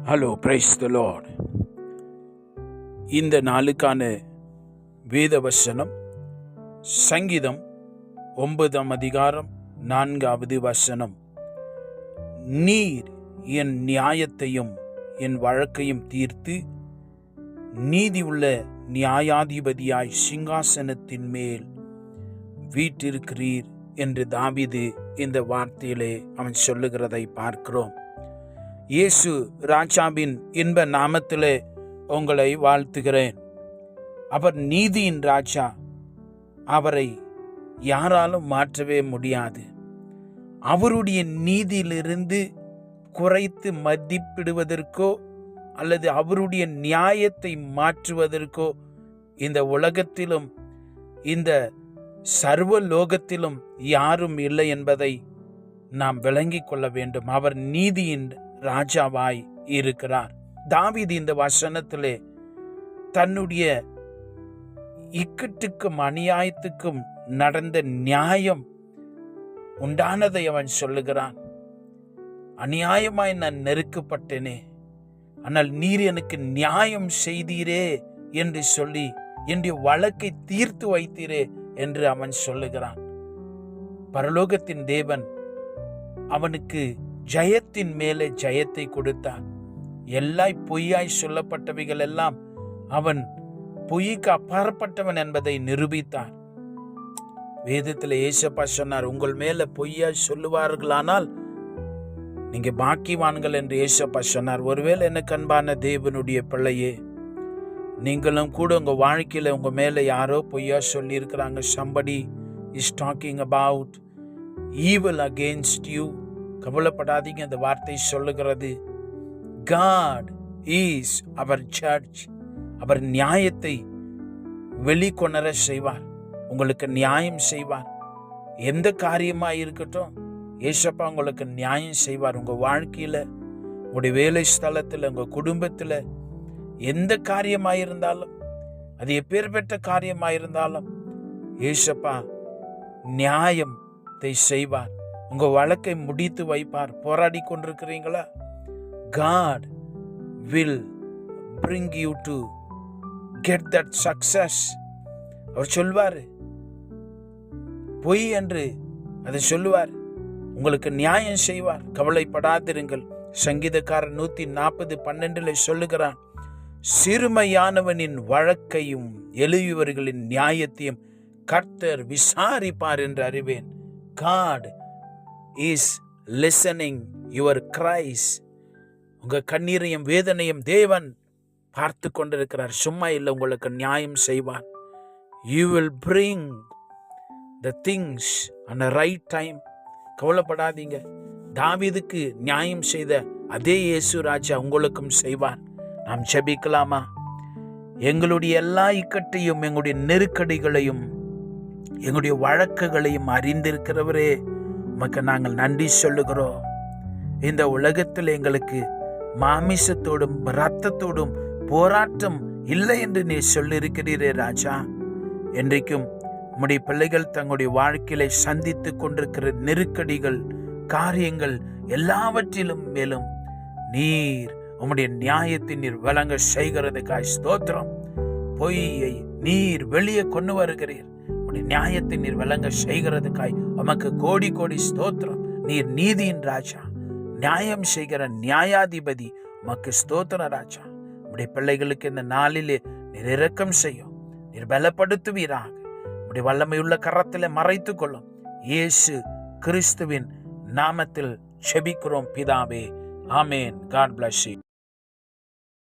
Hello, praise the Lord. இந்த நாளுக்கான வேத வசனம் சங்கீதம் 9ஆம் அதிகாரம் 4வது வசனம். நீர் என் நியாயத்தையும் என் வழக்கையும் தீர்த்து நீதியுள்ள நியாயாதிபதியாய் சிங்காசனத்தின் மேல் வீற்றிருக்கிறீர் என்று தாவீது இந்த வார்த்தையிலே அவன் சொல்லுகிறதை பார்க்கிறோம். இயேசு ராஜாவின் இன்ப நாமத்திலே உங்களை வாழ்த்துகிறேன். அவர் நீதியின் ராஜா. அவரை யாராலும் மாற்றவே முடியாது. அவருடைய நீதியிலிருந்து குறைத்து மதிப்பிடுவதற்கோ அல்லது அவருடைய நியாயத்தை மாற்றுவதற்கோ இந்த உலகத்திலும் இந்த சர்வ லோகத்திலும் யாரும் இல்லை என்பதை நாம் விளங்கிக் கொள்ள வேண்டும். அவர் நீதியின் ராஜாவாய் இருக்கிறார். தாவீது இந்த வசனத்திலே தன்னுடைய இக்கட்டுக்கும் அநியாயத்துக்கும் நடந்த நியாயம் உண்டானதை அவன் சொல்லுகிறான். அநியாயமாய் நான் நெருக்கப்பட்டேனே, ஆனால் நீர் எனக்கு நியாயம் செய்தீரே என்று சொல்லி என்னுடைய வழக்கை தீர்த்து வைத்தீரே என்று அவன் சொல்லுகிறான். பரலோகத்தின் தேவன் அவனுக்கு ஜெயத்தின் மேலே ஜெயத்தை கொடுத்தார். எல்லாய் பொய்யாய் சொல்லப்பட்டவைகள் எல்லாம் அவன் பொய்க்கு அப்பாற்பட்டவன் என்பதை நிரூபித்தார். வேதத்தில் ஏசப்பா சொன்னார், உங்கள் மேல பொய்யாய் சொல்லுவார்களானால் நீங்க பாக்கிவான்கள் என்று ஏசப்பா சொன்னார். ஒருவேளை எனக்கு அன்பான தேவனுடைய பிள்ளையே, நீங்களும் கூட உங்க வாழ்க்கையில உங்க மேல யாரோ பொய்யா சொல்லி இருக்கிறாங்க. somebody is talking about evil against you. கவலைப்படாதீங்க. அந்த வார்த்தை சொல்லுகிறது, God is our judge. அவர் நியாயத்தை வெளிக்கொணர செய்வார். உங்களுக்கு நியாயம் செய்வார். எந்த காரியமாக இருக்கட்டும், ஏசப்பா உங்களுக்கு நியாயம் செய்வார். உங்க வாழ்க்கையில, உங்களுடைய வேலை ஸ்தலத்தில், உங்க குடும்பத்தில் எந்த காரியமாக இருந்தாலும், அது எப்பேற்பட்ட காரியமாக இருந்தாலும் ஏசப்பா நியாயத்தை செய்வார். உங்க வழக்கை முடித்து வைப்பார். போராடி கொண்டிருக்கிறீங்களா? God will bring you to get that success. அவர் சொல்வார், பொய் என்று அதை சொல்லுவார், உங்களுக்கு நியாயம் செய்வார். கவலைப்படாதிருங்கள். சங்கீதக்காரன் 140:12 சொல்லுகிறான், சிறுமையானவனின் வழக்கையும் எளியவர்களின் நியாயத்தையும் கர்த்தர் விசாரிப்பார் என்று அறிவேன். God is listening your cries. உங்க கண்ணீரையும் வேதனையும் தேவன் பார்த்து கொண்டிருக்கிறார். சும்மா இல்லை, உங்களுக்கு நியாயம் செய்வார். You will bring the things on the right time. கவலைப்படாதீங்க. தாவீதுக்கு நியாயம் செய்த அதே இயேசு ராஜா உங்களுக்கும் செய்வார். நாம் ஜெபிக்கலாமா? எங்களுடைய எல்லா இக்கட்டையும், எங்களுடைய நெருக்கடிகளையும், எங்களுடைய வழக்குகளையும் அறிந்திருக்கிறவரே, உமக்கு நாங்கள் நன்றி சொல்லுகிறோம். இந்த உலகத்தில் எங்களுக்கு மாமிசத்தோடும் இரத்தத்தோடும் போராட்டம் இல்லை என்று நீ சொல்லியிருக்கிறீரே ராஜா. என்றைக்கும் உம்முடைய பிள்ளைகள் தங்களுடைய வாழ்க்கையில சந்தித்து கொண்டிருக்கிற நெருக்கடிகள், காரியங்கள் எல்லாவற்றிலும் மேலும் நீர் உம்முடைய நியாயத்தை நீர் வழங்க செய்கிறதுக்காய் ஸ்தோத்திரம். பொய்யை நீர் வெளியே கொண்டு வருகிறீர். நியாயத்தை நீர் வழங்க செய்கிறதுக்காய் உமக்கு கோடி கோடி ஸ்தோத்திரம். நீர் நீதியின் ராஜா, நியாயம் செய்கிற நியாயாதிபதி. உமக்கு ஸ்தோத்திர ராஜா. உடைய பிள்ளைகளுக்கு இந்த நாளிலே நீர் இரக்கம் செய்யும். நீர் பலப்படுத்துவீராக. உடைய வல்லமையுள்ள கரத்திலே மறைத்துக் கொள்ளும். இயேசு கிறிஸ்துவின் நாமத்தில் ஜெபிக்கிறோம் பிதாவே. ஆமேன். God bless you.